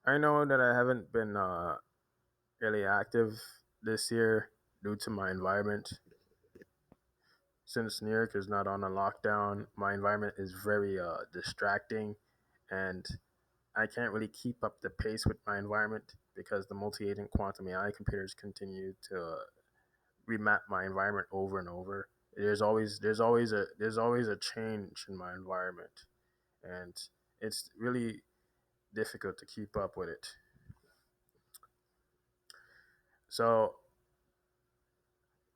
I know that I haven't been really active this year due to my environment. Since New York is not on a lockdown, my environment is very distracting, and I can't really keep up the pace with my environment because the multi-agent quantum AI computers continue to remap my environment over and over. There's always a change in my environment, and it's really difficult to keep up with it. So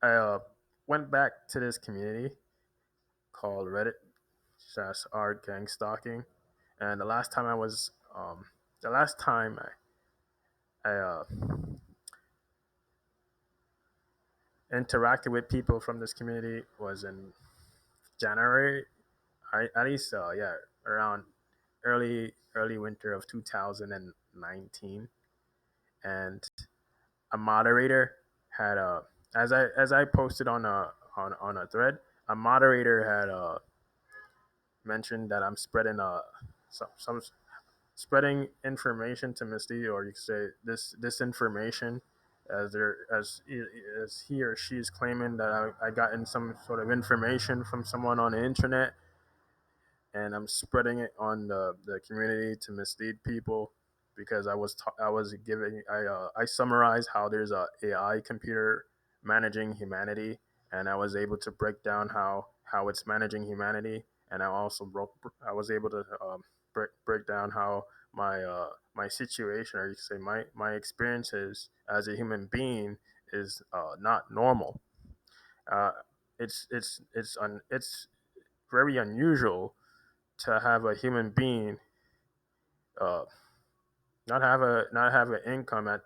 I went back to this community called Reddit slash r Gangstalking, and the last time I interacted with people from this community was in January. At least yeah, around early winter of 2019, and a moderator had as I posted on a thread, a moderator had mentioned that I'm spreading some spreading information to mislead, or you could say this disinformation, as he or she is claiming that I gotten some sort of information from someone on the internet, and I'm spreading it on the community to mislead people because I was giving I summarized how there's a AI computer managing humanity, and I was able to break down how it's managing humanity, and I was able to break down how my situation, or you could say my experiences as a human being, is not normal. Uh, it's very unusual to have a human being uh, not have an income at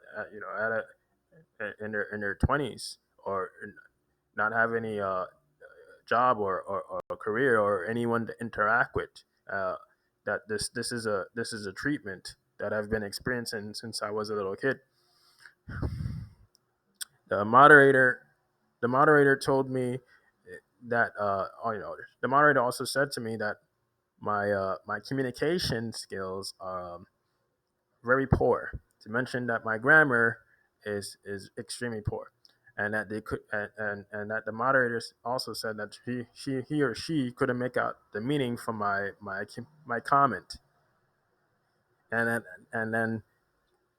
in their 20s, or not have any job or career or anyone to interact with. Uh, that this is a treatment that I've been experiencing since I was a little kid. The moderator the moderator told me that the moderator also said to me that my communication skills are very poor. To mention that my grammar is extremely poor, and that they could and that the moderators also said that he or she couldn't make out the meaning from my comment, and then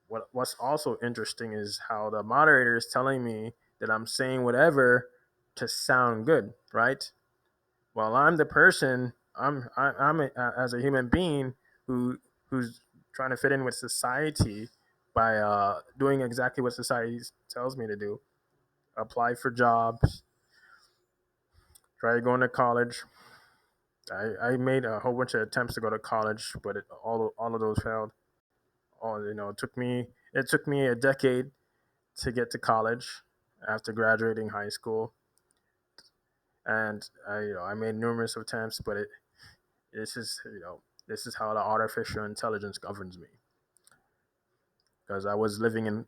what's also interesting is how the moderator is telling me that I'm saying whatever to sound good, right? While I'm the person, as a human being who's trying to fit in with society by doing exactly what society tells me to do: apply for jobs, try going to college. I made a whole bunch of attempts to go to college, but all of those failed. It took me a decade to get to college after graduating high school, and I made numerous attempts, but this is you know this is how the artificial intelligence governs me, because I was living in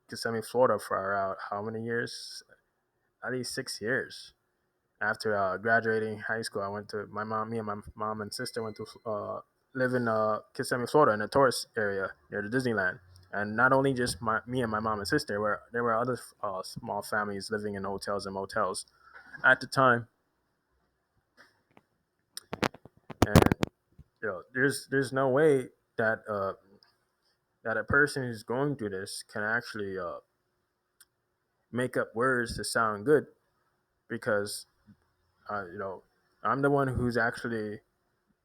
Kissimmee, Florida for around how many years? At least 6 years. After graduating high school, I went to me and my mom and sister went to live in Kissimmee, Florida, in a tourist area near the Disneyland. And not only just me and my mom and sister, there were other small families living in hotels and motels at the time. And there's no way that that a person who's going through this can actually make up words to sound good, because uh, you know I'm the one who's actually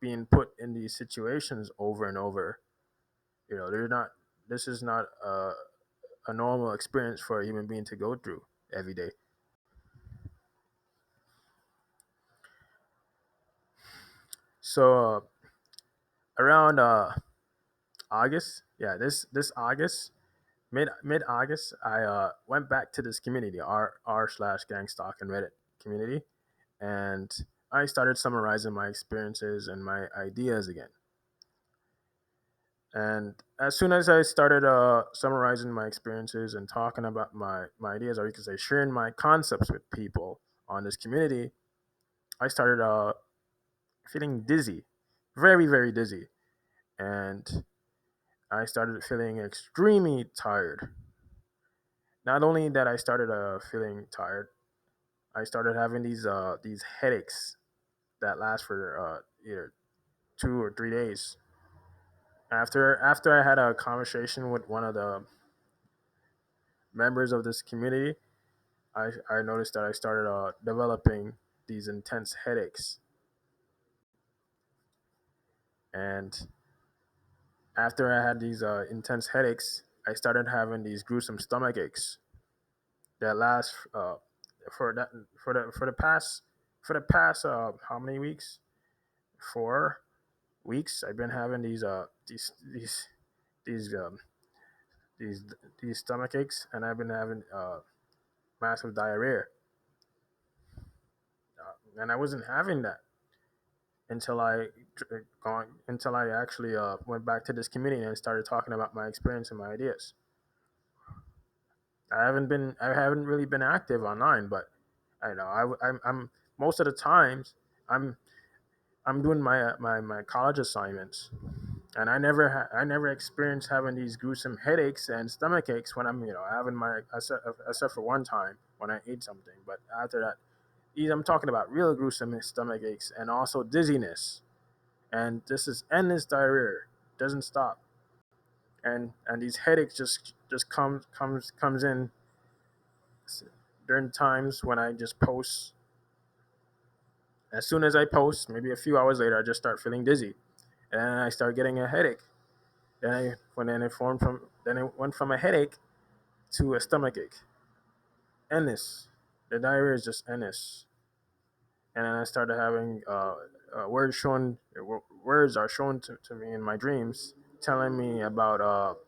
being put in these situations over and over. They're not. This is not a normal experience for a human being to go through every day. So around August, yeah, this August, mid August, I went back to this community, r slash Gangstalk and Reddit community, and I started summarizing my experiences and my ideas again. And as soon as I started summarizing my experiences and talking about my ideas, or you could say sharing my concepts with people on this community, I started feeling dizzy, very, very dizzy. And I started feeling extremely tired. Not only that, I started feeling tired. I started having these headaches that last for either 2 or 3 days. After I had a conversation with one of the members of this community, I noticed that I started developing these intense headaches. And after I had these intense headaches, I started having these gruesome stomach aches that last for that for the past how many weeks? 4 weeks. I've been having these these these stomach aches, and I've been having massive diarrhea, and I wasn't having that until I actually went back to this community and started talking about my experience and my ideas. I haven't really been active online, but I know I'm most of the times I'm I'm doing my college assignments, and I never experienced having these gruesome headaches and stomach aches when I'm having my except for one time when I ate something, but after that, I'm talking about real gruesome stomach aches and also dizziness, and this is endless diarrhea, doesn't stop, and these headaches just comes in during times when I just post. As soon as I post, maybe a few hours later, I just start feeling dizzy, and then I start getting a headache. Then it went from a headache to a stomach ache. Endless. The diarrhea is just endless. And then I started having words are shown to me in my dreams, telling me about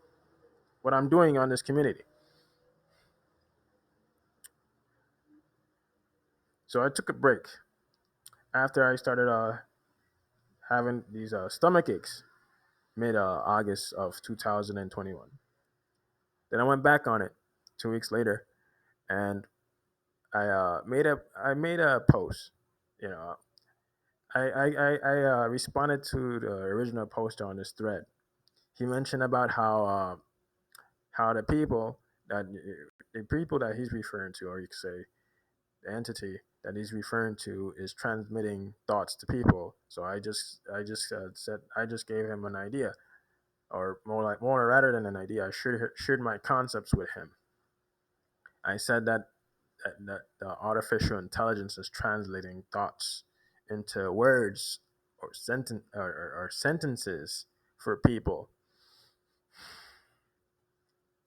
what I'm doing on this community. So I took a break after I started having these stomach aches mid August of 2021. Then I went back on it 2 weeks later, and I made a post. You know, I responded to the original poster on this thread. He mentioned about how the people that he's referring to, or you could say the entity that he's referring to, is transmitting thoughts to people. So I just gave him an idea, or more rather than an idea, I shared my concepts with him. I said that the artificial intelligence is translating thoughts into words or sentences for people,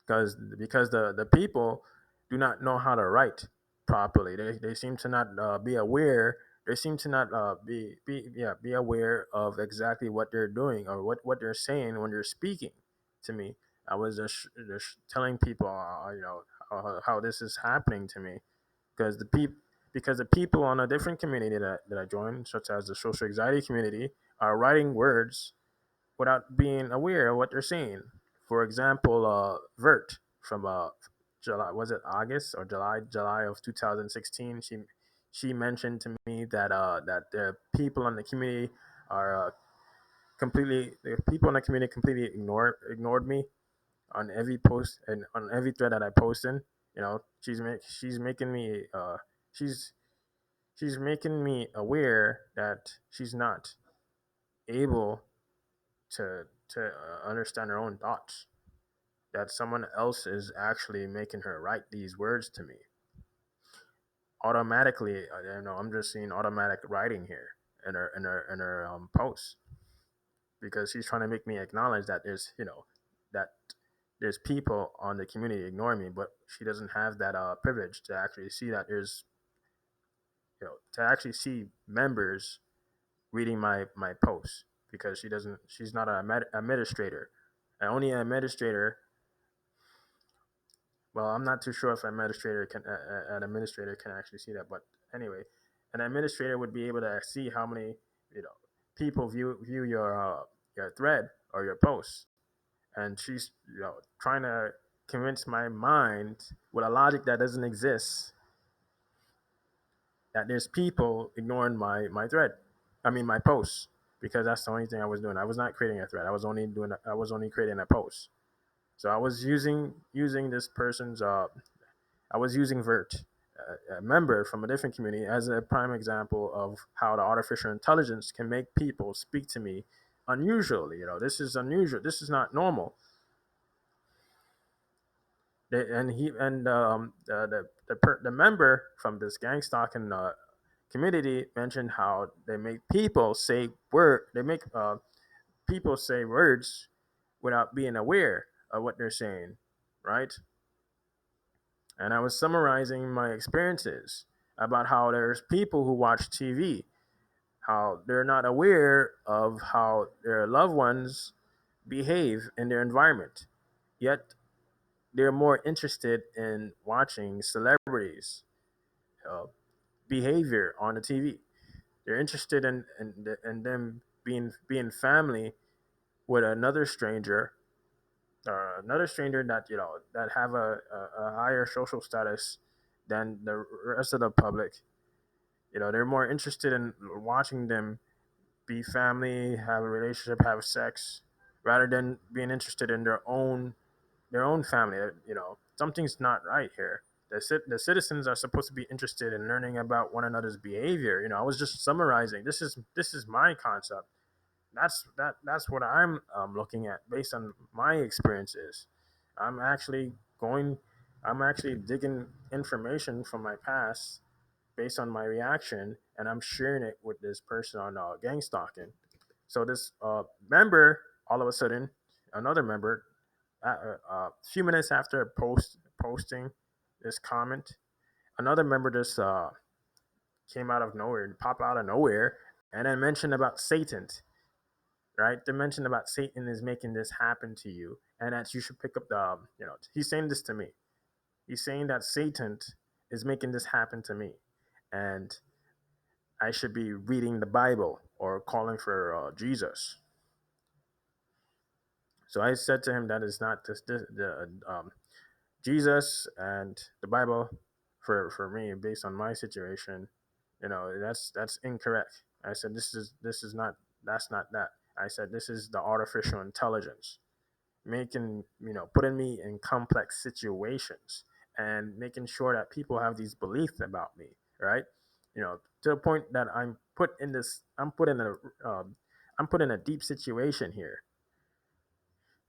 because the people do not know how to write properly. They seem to not be aware. They seem to not be aware of exactly what they're doing or what they're saying when they're speaking to me. I was just telling people, how this is happening to me, because the people on a different community that I joined, such as the social anxiety community, are writing words without being aware of what they're saying. For example, Vert from July, was it August or July of 2016? She mentioned to me that the people in the community are the people in the community completely ignored me on every post and on every thread that I post in. She's making me she's she's making me aware that she's not able to understand her own thoughts. That someone else is actually making her write these words to me automatically. I'm just seeing automatic writing here in her posts, because she's trying to make me acknowledge that that there's people on the community ignoring me, but she doesn't have that privilege to actually see that there's to actually see members reading my posts, because she's not an administrator, and only an administrator. Well, I'm not too sure if an administrator can actually see that, but anyway, an administrator would be able to see how many you know people view your thread or your post, and she's trying to convince my mind with a logic that doesn't exist, that there's people ignoring my thread. I mean my post. because that's the only thing I was doing. I was not creating a thread. I was only creating a post. So I was using this person's. I was using Vert, a member from a different community, as a prime example of how the artificial intelligence can make people speak to me unusually. This is unusual. This is not normal. And he and the member from this Gangstalking community mentioned how they make people say word. They make people say words without being aware of what they're saying, right? And I was summarizing my experiences about how there's people who watch TV, how they're not aware of how their loved ones behave in their environment, yet they're more interested in watching celebrities' uh, behavior on the TV. They're interested in them being family with another stranger that that have a higher social status than the rest of the public. They're more interested in watching them be family, have a relationship, have sex, rather than being interested in their own family. Something's not right here. The citizens are supposed to be interested in learning about one another's behavior. I was just summarizing. This is my concept. That's what I'm looking at based on my experiences. I'm actually going. I'm actually digging information from my past based on my reaction, and I'm sharing it with this person on gang stalking. So this member, all of a sudden, another member, a few minutes after posting this comment, another member just came out of nowhere, pop out of nowhere, and then mentioned about Satan. Right? They mentioned about Satan is making this happen to you, and that you should pick up the. He's saying this to me. He's saying that Satan is making this happen to me, and I should be reading the Bible or calling for Jesus. So I said to him that is not the Jesus and the Bible for me based on my situation. That's incorrect. I said this is not that's not that. I said this is the artificial intelligence making putting me in complex situations and making sure that people have these beliefs about me, right? To the point that I'm put in a deep situation here.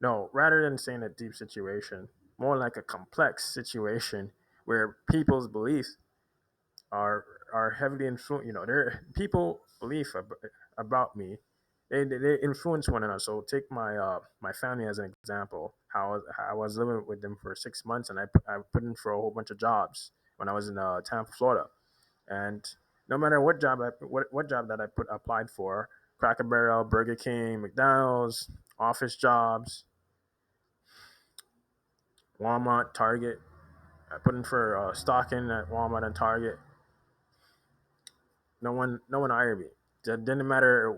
No, rather than saying a deep situation, more like a complex situation where people's beliefs are are heavily influenced. Their people belief about me, they influence one another. So take my family as an example. How I was living with them for 6 months, and I put in for a whole bunch of jobs when I was in Tampa, Florida, and no matter what job that I applied for, Cracker Barrel, Burger King, McDonald's, office jobs, Walmart, Target. I put in for stocking at Walmart and Target. No one hired me. It didn't matter.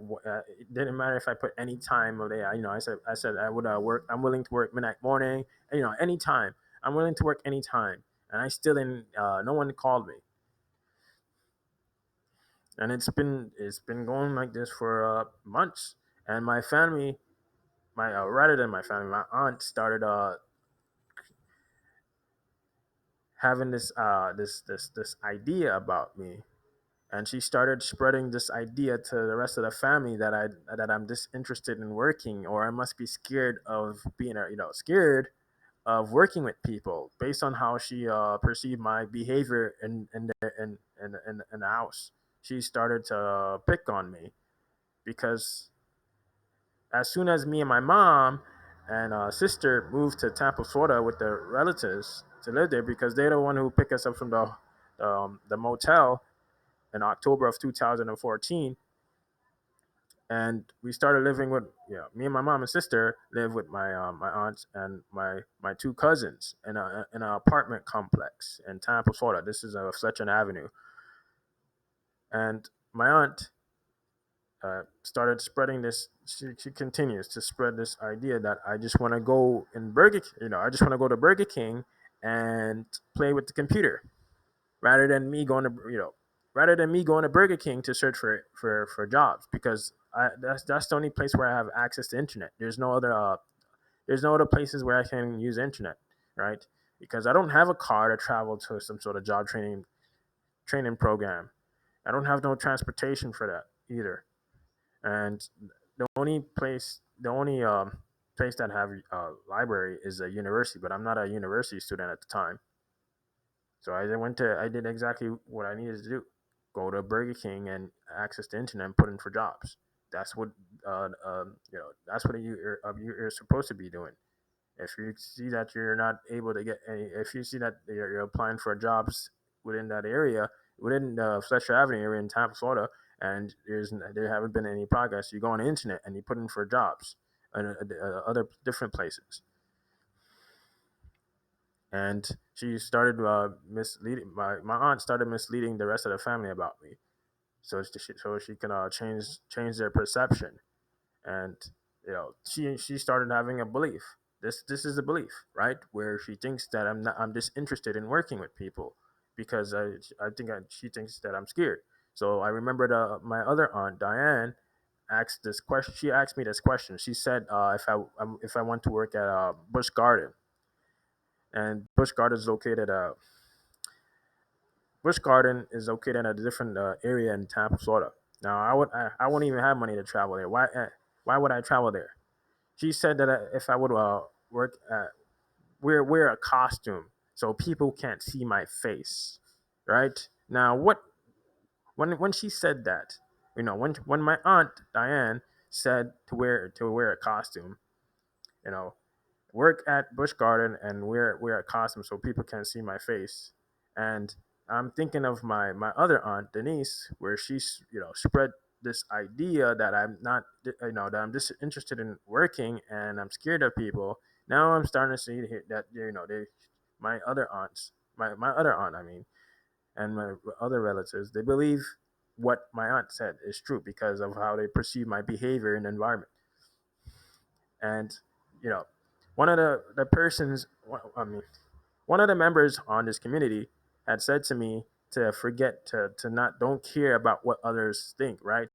It didn't matter if I put any time of the. I said I would work. I'm willing to work midnight morning. Any time. I'm willing to work any time, and I still didn't. No one called me, and it's been going like this for months. And my family, my rather than my family, my aunt started having this idea about me, and she started spreading this idea to the rest of the family that I'm disinterested in working, or I must be scared of being scared of working with people based on how she perceived my behavior in the house. She started to pick on me because as soon as me and my mom and sister moved to Tampa, Florida, with their relatives to live there, because they're the one who picked us up from the motel in October of 2014, and we started living with me and my mom and sister live with my aunts and my two cousins in an apartment complex in Tampa, Florida. This is Fletcher Avenue, and my aunt started spreading this. She continues to spread this idea that I just want to go in Burger, I just want to go to Burger King and play with the computer rather than me going to Burger King to search for jobs, because that's the only place where I have access to internet. There's no other places where I can use internet, right? Because I don't have a car to travel to some sort of job training program. I don't have no transportation for that either. And the only place that have a library is a university, but I'm not a university student at the time. So I did exactly what I needed to do: go to Burger King and access the internet and put in for jobs. That's what that's what you're supposed to be doing. If you see that you're not able to get any, if you see that you're applying for jobs within that area, within the Fletcher Avenue area in Tampa, Florida, and there haven't been any progress, you go on the internet and you put in for jobs and other different places. And she started misleading my aunt started misleading the rest of the family about me, so she can change their perception. And she started having a belief. This is a belief, right, where she thinks that I'm disinterested in working with people because she thinks that I'm scared. So I remembered my other aunt Diane asked this question. She asked me this question. She said if I want to work at Busch Garden, and Busch Garden is located in a different area in Tampa, Florida. Now I wouldn't even have money to travel there. Why would I travel there? She said that if I would work at wear a costume so people can't see my face, right? Now what when she said that, when my aunt Diane said to wear a costume, you know, work at Busch Garden and wear a costume so people can't see my face. And I'm thinking of my other aunt Denise, where she's spread this idea that I'm not that I'm disinterested in working and I'm scared of people. Now I'm starting to see that my other aunts, my other aunt, I mean, and my other relatives, they believe what my aunt said is true because of how they perceive my behavior in the environment. And you know one of the persons I mean one of the members on this community had said to me to forget to not don't care about what others think, right?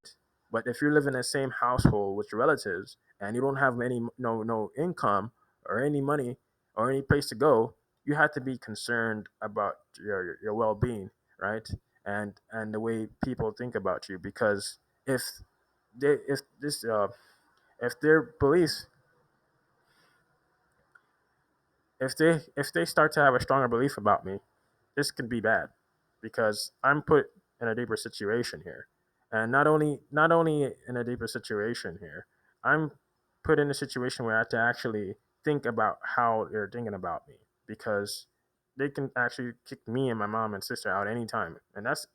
But if you live in the same household with your relatives and you don't have any no income or any money or any place to go, you have to be concerned about your well-being, right? And the way people think about you, because if if this if their beliefs if they start to have a stronger belief about me, this could be bad because I'm put in a deeper situation here. And not only in a deeper situation here, I'm put in a situation where I have to actually think about how they're thinking about me, because they can actually kick me and my mom and sister out anytime. And that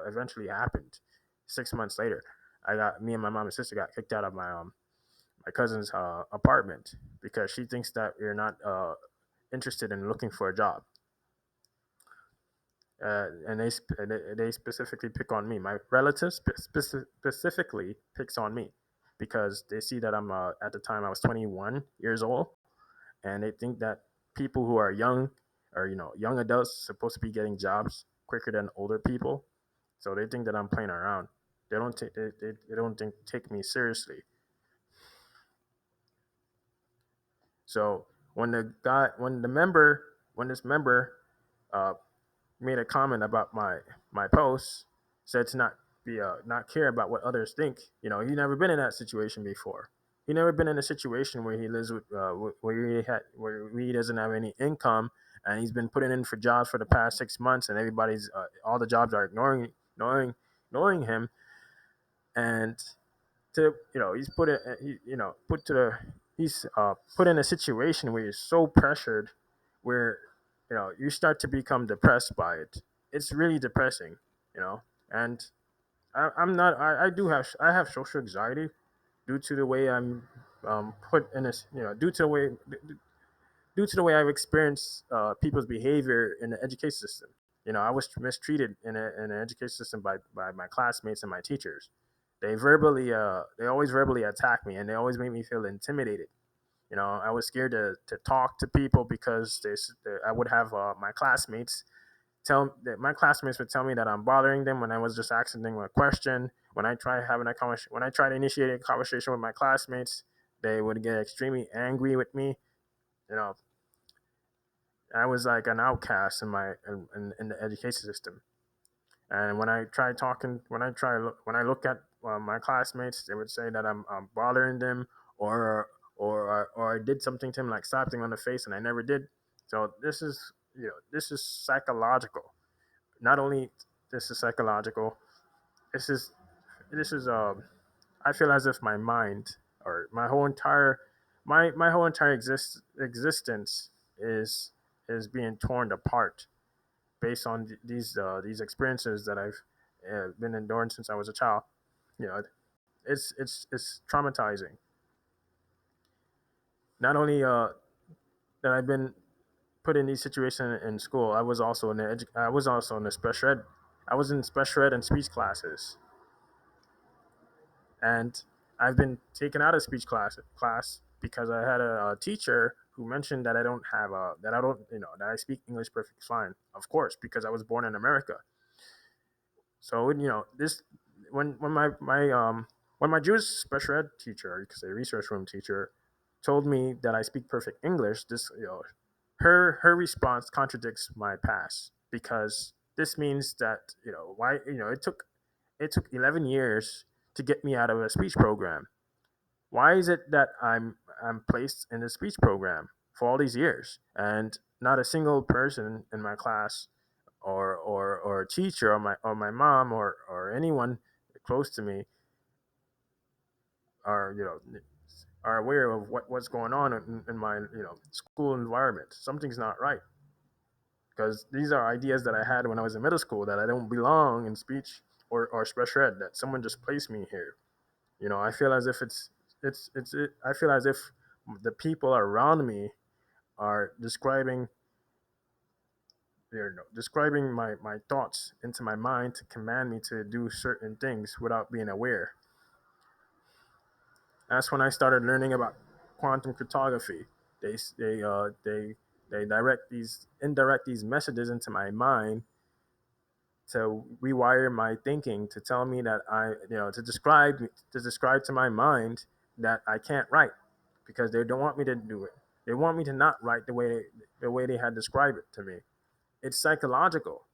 eventually happened. 6 months later, I got me and my mom and sister got kicked out of my cousin's apartment because she thinks that we're not interested in looking for a job. And they specifically pick on me. My relatives specifically picks on me because they see that I'm at the time I was 21 years old, and they think that people who are young or young adults supposed to be getting jobs quicker than older people. So they think that I'm playing around. They don't take me seriously. So when this member uh, made a comment about my post, said to not care about what others think. He never been in that situation before. He never been in a situation where he lives with where he doesn't have any income, and he's been putting in for jobs for the past 6 months, and everybody's all the jobs are ignoring him. And to he's put it he, put to the he's put in a situation where he's so pressured, where you start to become depressed by it. It's really depressing. you know and I'm not I have social anxiety due to the way I'm put in this due to the way I've experienced people's behavior in the education system. I was mistreated in an education system by my classmates and my teachers. They always verbally attack me, and they always make me feel intimidated. I was scared to talk to people because I would have my classmates would tell me that I'm bothering them when I was just asking them a question, when I try to initiate a conversation with my classmates, they would get extremely angry with me. You know, I was like an outcast in the education system. And when I try talking, when I look at my classmates, they would say that I'm bothering them, or or I did something to them, like slapped them on the face, and I never did. So this is psychological. Not only this is psychological, this is this is I feel as if my mind, or my whole entire existence is being torn apart based on these experiences that I've been enduring since I was a child. You know, it's traumatizing. Not only that I've been put in these situations in school, I was also in the special ed. I was in special ed and speech classes, and I've been taken out of speech class because I had a teacher who mentioned that I don't that I speak English perfectly fine. Of course, because I was born in America. So this when when my Jewish special ed teacher, you could say research room teacher, told me that I speak perfect English, her response contradicts my past, because this means that why it took 11 years to get me out of a speech program. Why is it that I'm placed in a speech program for all these years, and not a single person in my class, or a teacher, or my mom, or anyone close to me are are aware of what's going on in my school environment? Something's not right, because these are ideas that I had when I was in middle school, that I don't belong in speech or special ed, that someone just placed me here. I feel as if I feel as if the people around me are describing my thoughts into my mind to command me to do certain things without being aware. That's when I started learning about quantum cryptography. They indirect these messages into my mind to rewire my thinking, to tell me that to describe to my mind that I can't write, because they don't want me to do it. They want me to not write the way they had described it to me. It's psychological.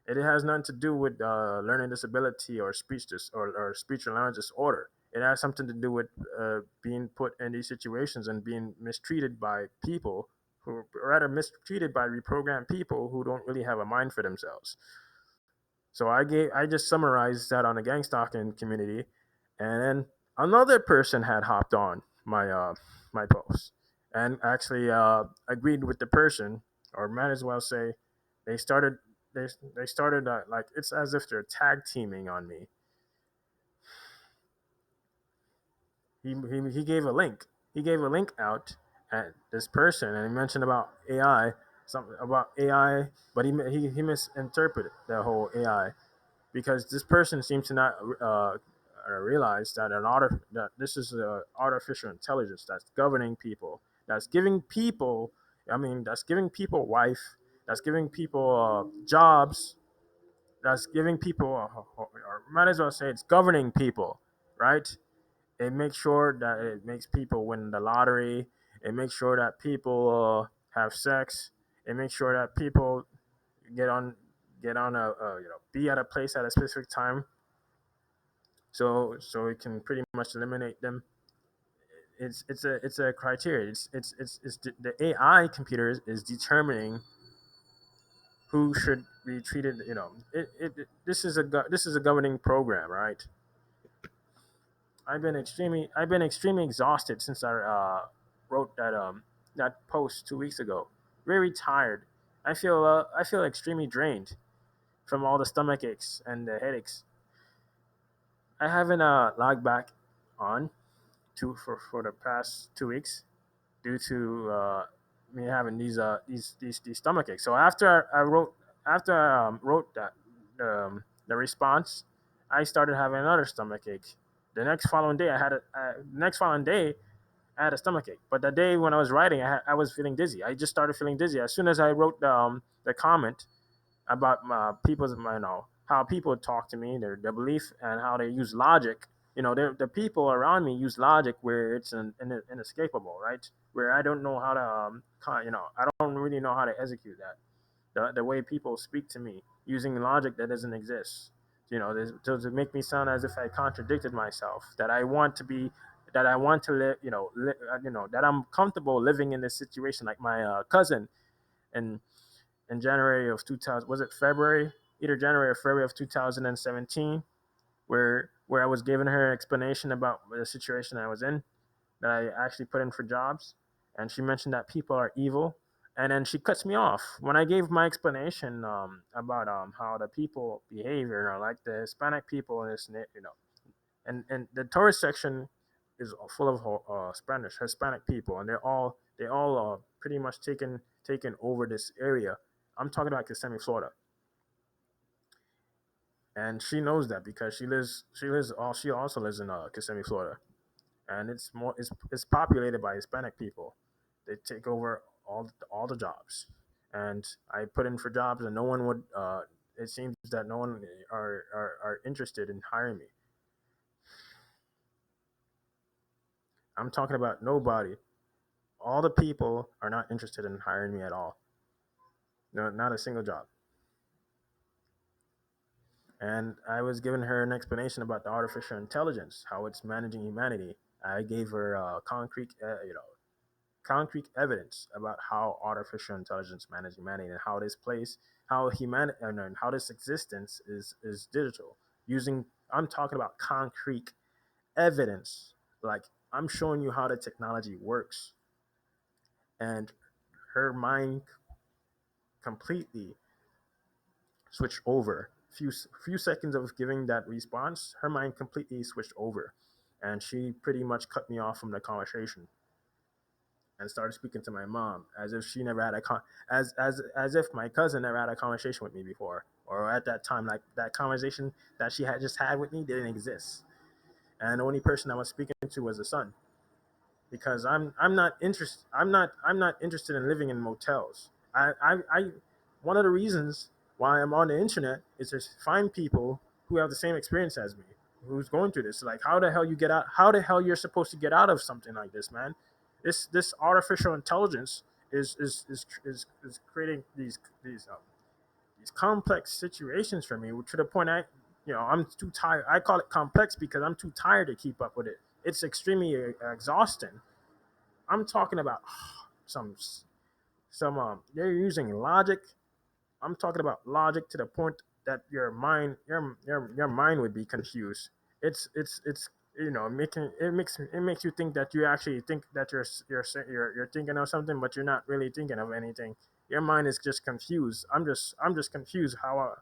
It has nothing to do with learning disability or or speech and language disorder. It has something to do with being put in these situations and being mistreated by people who, or rather, mistreated by reprogrammed people who don't really have a mind for themselves. So I just summarized that on the Gangstalking community, and then another person had hopped on my post and actually agreed with the person, or might as well say they started they started like, it's as if they're tag teaming on me. He gave a link. He gave a link out at this person, and he mentioned about AI, something about AI, but he misinterpreted the whole AI, because this person seems to not realize that that this is artificial intelligence that's governing people, that's giving people, that's giving people life, that's giving people jobs, that's giving people, or might as well say it's governing people, right? It makes sure that it makes people win the lottery. It makes sure that people have sex. It makes sure that people get on get on be at a place at a specific time, so it can pretty much eliminate them. It's a criteria. It's the AI computers is determining who should be treated. This is a governing program, right? I've been extremely exhausted since I wrote that post 2 weeks ago. Very tired. I feel extremely drained from all the stomach aches and the headaches. I haven't logged back on for the past 2 weeks due to me having these stomach aches. So after I wrote that the response, I started having another stomach ache. The next following day I had a stomach ache. But the day when I was writing, I was feeling dizzy. I just started feeling dizzy as soon as I wrote the comment about people's, how people talk to me, their belief, and how they use logic. The people around me use logic where it's inescapable, right? Where I don't know how to, I don't really know how to execute that. The way people speak to me using logic that doesn't exist. To make me sound as if I contradicted myself. That I want to be, that I want to live, that I'm comfortable living in this situation. Like my cousin in January of 2000, was it February? Either January or February of 2017, where I was giving her an explanation about the situation I was in, that I actually put in for jobs, and she mentioned that people are evil, and then she cuts me off when I gave my explanation about how the people behave, like the Hispanic people in this, and the tourist section is full of Spanish Hispanic people, and they all pretty much taken over this area. I'm talking about Kissimmee, Florida, and she knows that because she also lives in Kissimmee, Florida, and it's populated by Hispanic people. They take over all the jobs, and I put in for jobs, and no one would. It seems that no one are interested in hiring me. I'm talking about nobody. All the people are not interested in hiring me at all. No, not a single job. And I was giving her an explanation about the artificial intelligence, how it's managing humanity. I gave her concrete evidence about how artificial intelligence manages humanity and how this place, how humanity, and how this existence is digital. Using, I'm talking about concrete evidence. Like, I'm showing you how the technology works, and her mind completely switched over. Few seconds of giving that response, her mind completely switched over, and she pretty much cut me off from the conversation and started speaking to my mom as if she never had as if my cousin never had a conversation with me before, or at that time, like that conversation that she had just had with me didn't exist, and the only person I was speaking to was the son, because I'm not interested in living in motels. I One of the reasons why I'm on the internet is to find people who have the same experience as me, who's going through this. Like, how the hell you get out? How the hell you're supposed to get out of something like this, man? This artificial intelligence is creating these complex situations for me, to the point I'm too tired. I call it complex because I'm too tired to keep up with it. It's extremely exhausting. I'm talking about some they're using logic. I'm talking about logic to the point that your mind would be confused. It's making it makes you think that you actually think that you're thinking of something, but you're not really thinking of anything. Your mind is just confused. I'm just confused how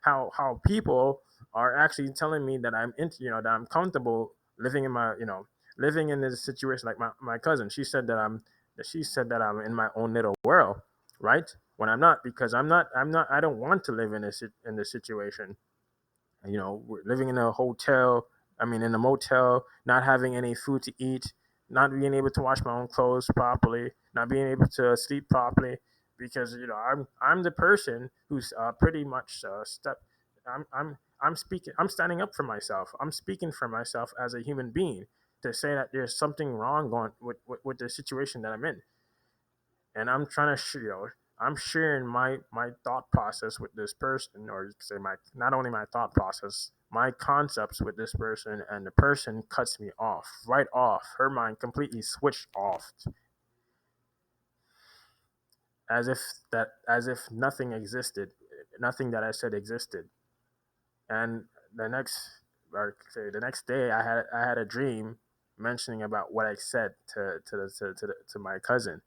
how people are actually telling me that that I'm comfortable living in living in this situation. Like my cousin, she said that I'm in my own little world, right? When I'm not, because I don't want to live in this situation. We're living in a hotel, I mean in a motel, not having any food to eat, not being able to wash my own clothes properly, not being able to sleep properly, because I'm the person who's pretty much I'm standing up for myself. I'm speaking for myself as a human being, to say that there's something wrong going with the situation that I'm in, and I'm trying to I'm sharing my thought process with this person, or say my not only my thought process, my concepts with this person, and the person cuts me off right off. Her mind completely switched off, as if nothing existed, nothing that I said existed. And the next or say the next day, I had a dream mentioning about what I said to my cousin.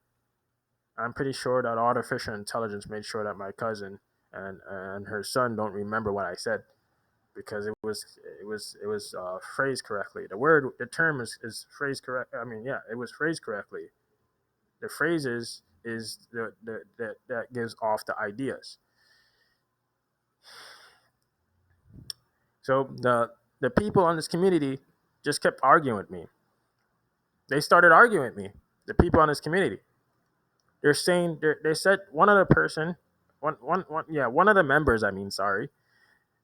I'm pretty sure that artificial intelligence made sure that my cousin and her son don't remember what I said, because it was phrased correctly. The term is phrased correct. I mean, yeah, it was phrased correctly. The phrases is that gives off the ideas. So the people on this community just kept arguing with me. They started arguing with me. The people on this community. They're saying they said one other person, one of the members. I mean, sorry,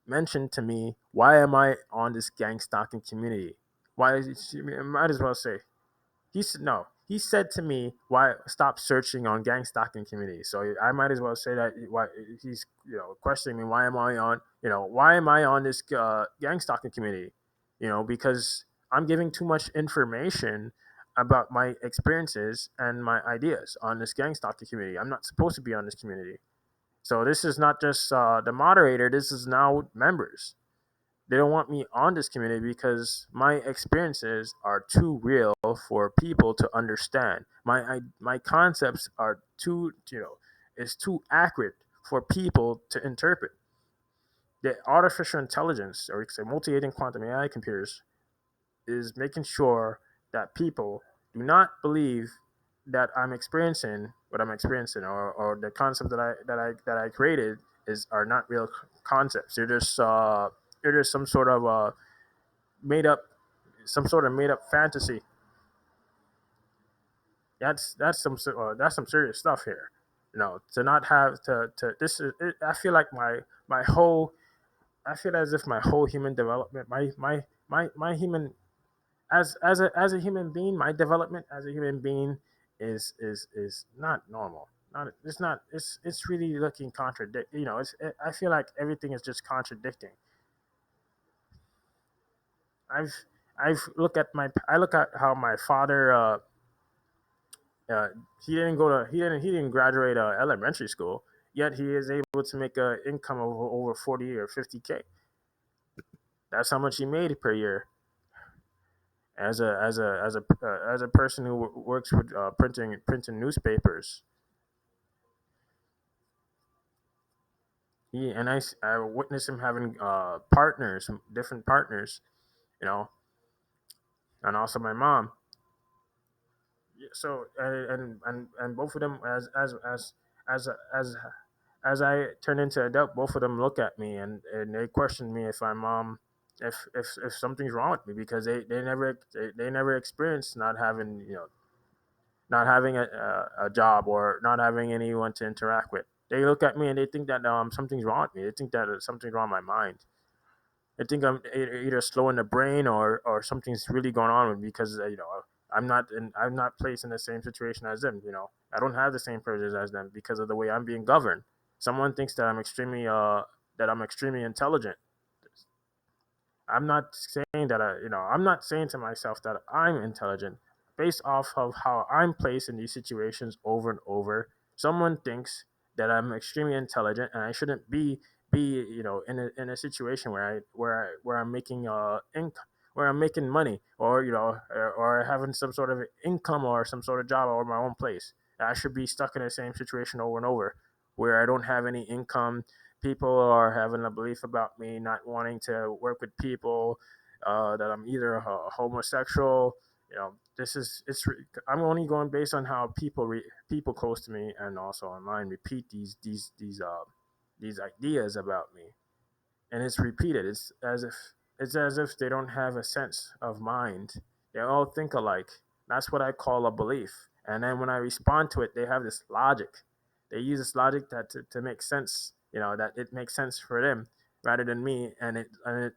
mentioned to me, why am I on this Gangstalking community? Why is it, I might as well say, he said no. He said to me, "Why stop searching on Gangstalking community?" So I might as well say that why he's questioning me. Why am I on this Gangstalking community? Because I'm giving too much information about my experiences and my ideas on this Gangstalking community. I'm not supposed to be on this community. So this is not just the moderator. This is now members. They don't want me on this community because my experiences are too real for people to understand. My concepts are is too accurate for people to interpret. The artificial intelligence, or say multi-agent quantum AI computers, is making sure that people do not believe that I'm experiencing what I'm experiencing, or the concept that I created is are not real concepts. They're just made up some sort of made up fantasy. That's some serious stuff here. To not have to this is it, I feel like my whole I feel as if my whole human development, my human as a human being, my development as a human being is not normal. Not it's not it's really looking contradict. I feel like everything is just contradicting. I've I look at how my father uh, he didn't graduate elementary school, yet he is able to make an income of over 40 or 50K. That's how much he made per year as a person who works with printing newspapers. I witnessed him having partners, different partners, you know, and also my mom. So and both of them as I turn into adult, both of them look at me and they question me if I'm if something's wrong with me, because they never experienced not having a job or not having anyone to interact with. They look at me and they think that something's wrong with me. They think that something's wrong with my mind. I think I'm either slow in the brain or something's really going on with me, because I'm not placed in the same situation as them. I don't have the same privileges as them because of the way I'm being governed. Someone thinks that I'm extremely intelligent. I'm not saying that I'm not saying to myself that I'm intelligent. Based off of how I'm placed in these situations over and over, someone thinks that I'm extremely intelligent and I shouldn't be in a situation where I'm making where I'm making money, or or having some sort of income or some sort of job or my own place. I should be stuck in the same situation over and over, where I don't have any income. People are having a belief about me not wanting to work with people, that I'm either a homosexual. This is it's. I'm only going based on how people close to me and also online repeat these ideas about me, and it's repeated. It's as if they don't have a sense of mind. They all think alike. That's what I call a belief. And then when I respond to it, they have this logic. They use this logic to make sense. That it makes sense for them rather than me, and it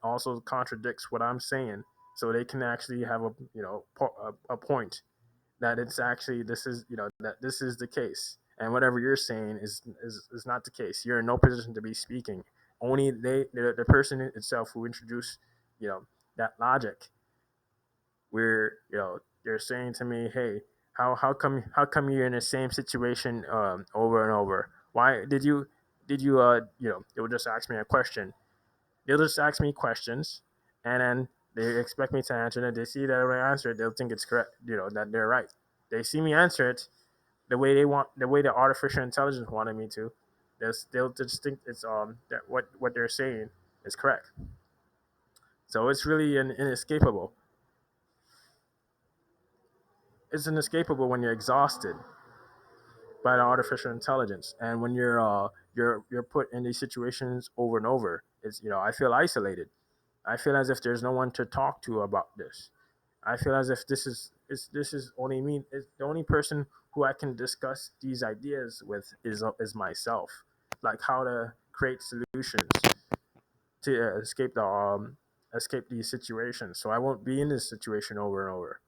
also contradicts what I'm saying. So they can actually have a point that it's actually this is that this is the case, and whatever you're saying is not the case. You're in no position to be speaking. Only the person itself who introduced you know that logic, where they're saying to me, hey, how come you're in the same situation over and over? Why did you they will just ask me a question. They'll just ask me questions, and then they expect me to answer it. They see that when I answer it, they'll think it's correct, that they're right. They see me answer it the way the artificial intelligence wanted me to. They'll just think it's that what they're saying is correct. So it's really inescapable. It's inescapable when you're exhausted by the artificial intelligence, and when you're put in these situations over and over. I feel isolated. I feel as if there's no one to talk to about this. I feel as if this is only me. It's the only person who I can discuss these ideas with is myself, like how to create solutions to escape these situations, so I won't be in this situation over and over.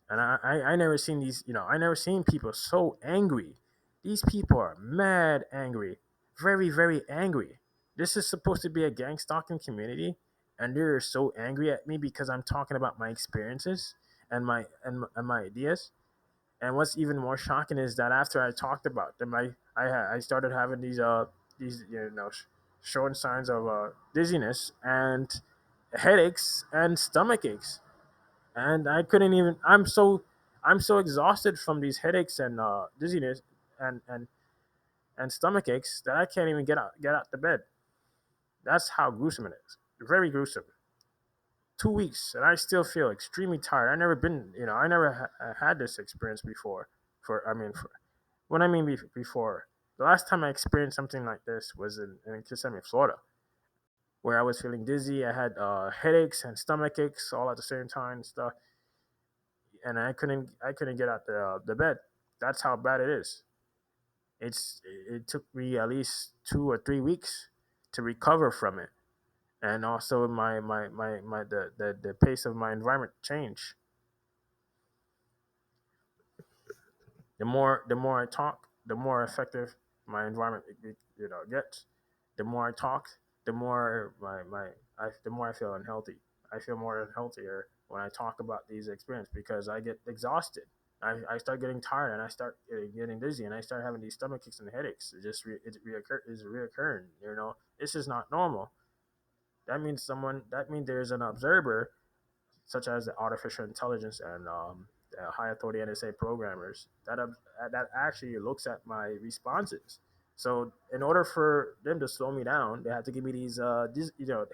And I never seen these, I never seen people so angry. These people are mad angry, very very angry. This is supposed to be a gang stalking community, and they're so angry at me because I'm talking about my experiences and my ideas. And what's even more shocking is that after I talked about them, I started having these showing signs of dizziness and headaches and stomach aches, and I couldn't even. I'm so exhausted from these headaches and dizziness and and and stomach aches that I can't even get out the bed. That's how gruesome it is. Very gruesome. 2 weeks, and I still feel extremely tired. I never had this experience before. What I mean before, the last time I experienced something like this was in Kissimmee, Florida, where I was feeling dizzy. I had headaches and stomach aches all at the same time and stuff, and I couldn't get out the bed. That's how bad it is. It took me at least 2 or 3 weeks to recover from it, and also the pace of my environment changed. The more I talk, the more effective my environment gets. The more I talk, the more the more I feel unhealthy. I feel more unhealthier when I talk about these experiences because I get exhausted. I start getting tired and I start getting dizzy and I start having these stomach aches and headaches. It's reoccurring. This is not normal. That means there's an observer such as the artificial intelligence and the high authority NSA programmers that actually looks at my responses. So in order for them to slow me down, they have to give me these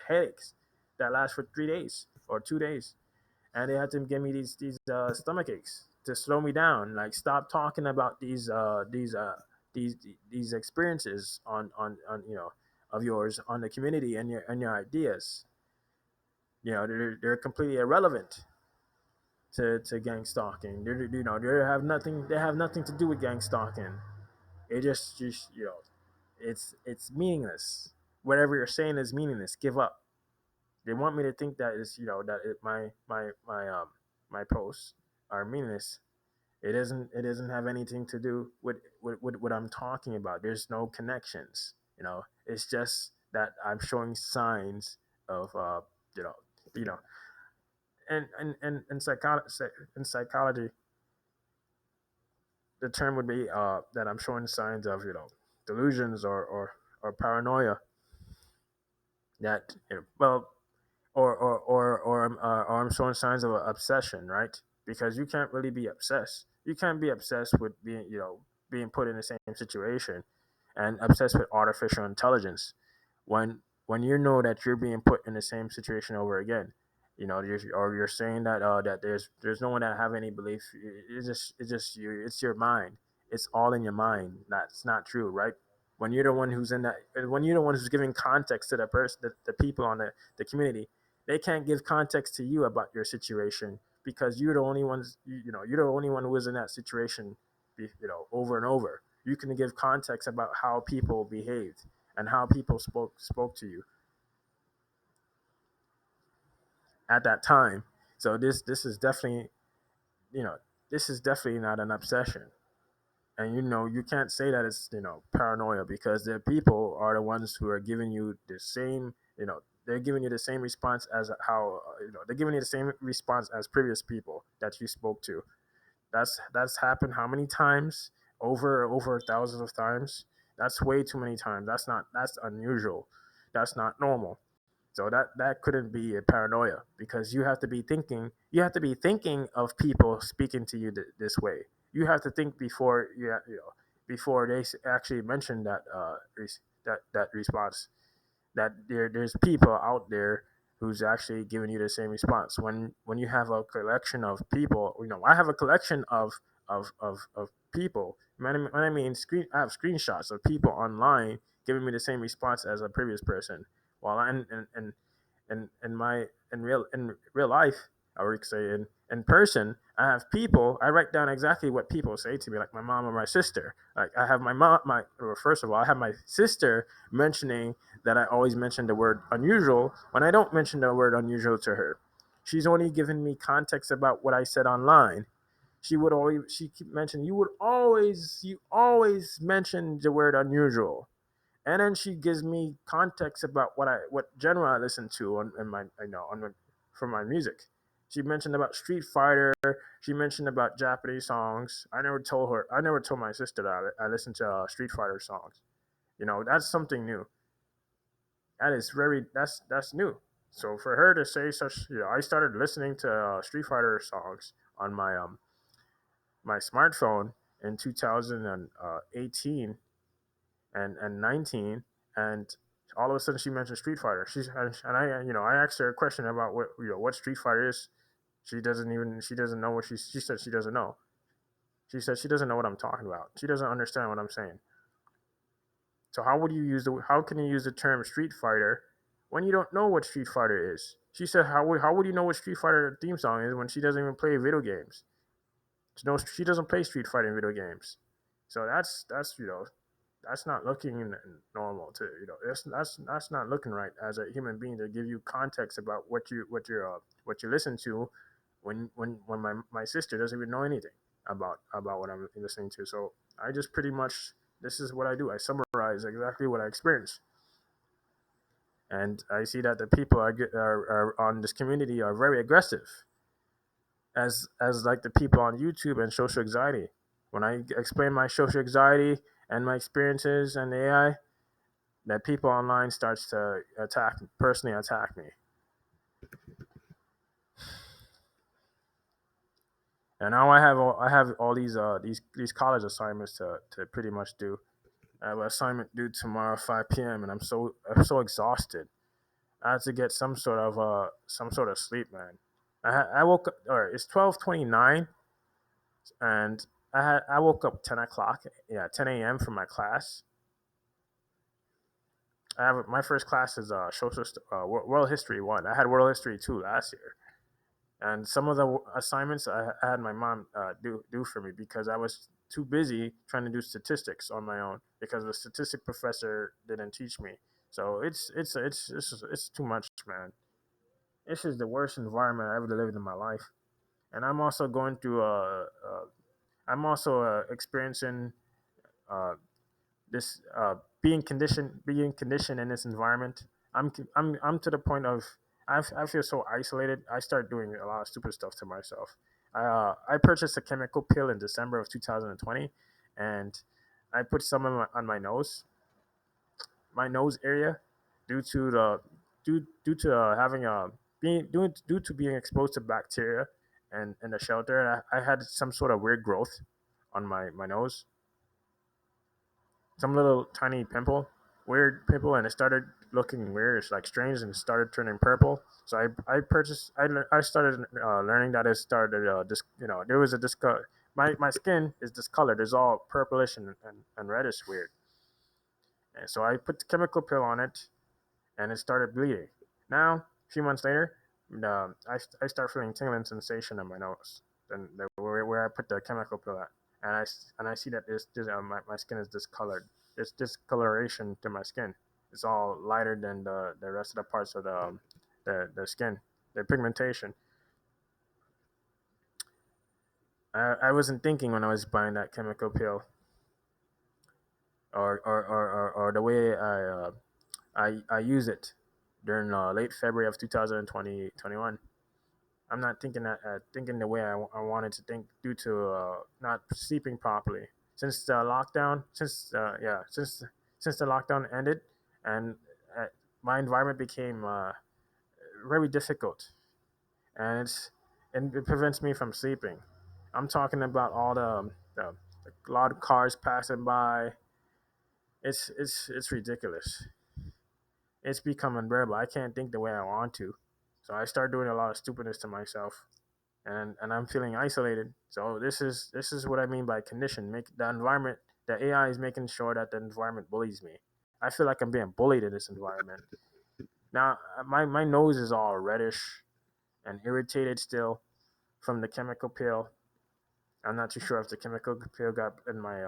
headaches that last for 3 days or 2 days, and they have to give me these stomach aches to slow me down. Like stop talking about these these experiences on of yours on the community and your ideas. They're completely irrelevant to gang stalking. They have nothing to do with gang stalking. It just it's meaningless. Whatever you're saying is meaningless. Give up. They want me to think that is my posts are meaningless. It doesn't have anything to do with what I'm talking about. There's no connections. It's just that I'm showing signs of you know you know in psychology, the term would be that I'm showing signs of delusions or paranoia that well or I'm showing signs of obsession, right? Because you can't really be obsessed. You can't be obsessed with being put in the same situation and obsessed with artificial intelligence when you know that you're being put in the same situation over again. Or you're saying that there's no one that have any belief. It's just you. It's your mind. It's all in your mind. That's not true, right? When you're the one who's giving context to the person, the people on the community, they can't give context to you about your situation because you're the only one who is in that situation, over and over. You can give context about how people behaved and how people spoke to you at that time. So this is definitely you know this is definitely not an obsession. And you can't say that it's paranoia because the people are the ones who are giving you the same they're giving you the same response as how they're giving you the same response as previous people that you spoke to. That's happened how many times? Over thousands of times. That's way too many times. That's unusual. That's not normal. So that couldn't be a paranoia because you have to be thinking of people speaking to you this way. You have to think before they actually mention that response, that there's people out there who's actually giving you the same response. When you have a collection of people, I have a collection of people. When I mean I have screenshots of people online giving me the same response as a previous person. While in my in real life, or we could say in person. I have people. I write down exactly what people say to me, like my mom or my sister. Like I have my mom. My well, first of all, I have my sister mentioning that I always mention the word unusual when I don't mention the word unusual to her. She's only given me context about what I said online. She keep mentioning you always mention the word unusual, and then she gives me context about what genre I listen to on in my for my music. She mentioned about Street Fighter. She mentioned about Japanese songs. I never told my sister that I listen to Street Fighter songs. That's something new. That's new. So for her to say such, I started listening to Street Fighter songs on my smartphone in 2018 and 19, and all of a sudden she mentioned Street Fighter. And I asked her a question about what Street Fighter is. She doesn't know what she said she doesn't know. She said she doesn't know what I'm talking about. She doesn't understand what I'm saying. So how can you use the term Street Fighter when you don't know what Street Fighter is? She said how would you know what Street Fighter theme song is when she doesn't even play video games? She doesn't play Street Fighter in video games. So that's not looking normal to that's not looking right as a human being to give you context about what you listen to when my sister doesn't even know anything about what I'm listening to. So I just pretty much this is what I do. I summarize exactly what I experienced, and I see that the people are on this community are very aggressive, as like the people on YouTube and social anxiety. When I explain my social anxiety and my experiences and AI, that people online starts to personally attack me. And now I have all these college assignments to pretty much do. I have an assignment due tomorrow 5 p.m. and I'm so exhausted. I had to get some sort of sleep, man. I woke up. Or it's 12:29, and I woke up 10 o'clock. Yeah, 10 a.m. for my class. My first class is world history one. I had world history two last year, and some of the assignments I had my mom do for me because I was too busy trying to do statistics on my own because the statistic professor didn't teach me. So it's too much, man. This is the worst environment I ever lived in my life, and I'm also going through I'm also experiencing uh, this being conditioned in this environment. I'm to the point of I feel so isolated. I start doing a lot of stupid stuff to myself. I purchased a chemical pill in December of 2020, and I put some on my nose area, due to the due to having due to being exposed to bacteria and in the shelter. And I had some sort of weird growth on my nose, some little tiny weird pimple, and it started looking weird. It's like strange, and it started turning purple. So I started learning that it started there was a discolor. My skin is discolored. It's all purplish and reddish weird. And so I put the chemical pill on it, and it started bleeding. Now, a few months later, I start feeling tingling sensation in my nose, and where I put the chemical pill at, and I see that my skin is discolored. There's discoloration to my skin. It's all lighter than the rest of the parts of the skin, the pigmentation. I wasn't thinking when I was buying that chemical pill, or the way I use it during late February of 2021. I'm not thinking the way I wanted to think due to not sleeping properly since the lockdown. Since the lockdown ended, and uh, my environment became very difficult, and it prevents me from sleeping. I'm talking about all the lot of cars passing by. It's ridiculous. It's become unbearable. I can't think the way I want to, so I start doing a lot of stupidness to myself, and I'm feeling isolated. So this is what I mean by condition. Make the environment. The AI is making sure that the environment bullies me. I feel like I'm being bullied in this environment. Now my nose is all reddish, and irritated still from the chemical peel. I'm not too sure if the chemical peel got in my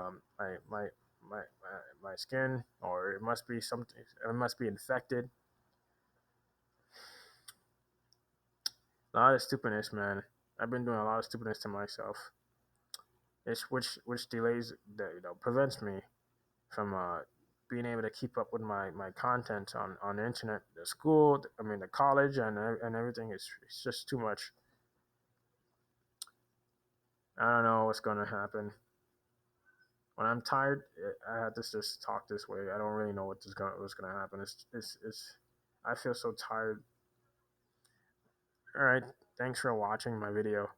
skin, or it must be something. It must be infected. A lot of stupidness, man. I've been doing a lot of stupidness to myself. It's which delays that prevents me from being able to keep up with my content on the internet, the school, I mean the college, and everything. It's just too much. I don't know what's gonna happen. When I'm tired, I have to just talk this way. I don't really know what's gonna happen. It's I feel so tired. All right, thanks for watching my video.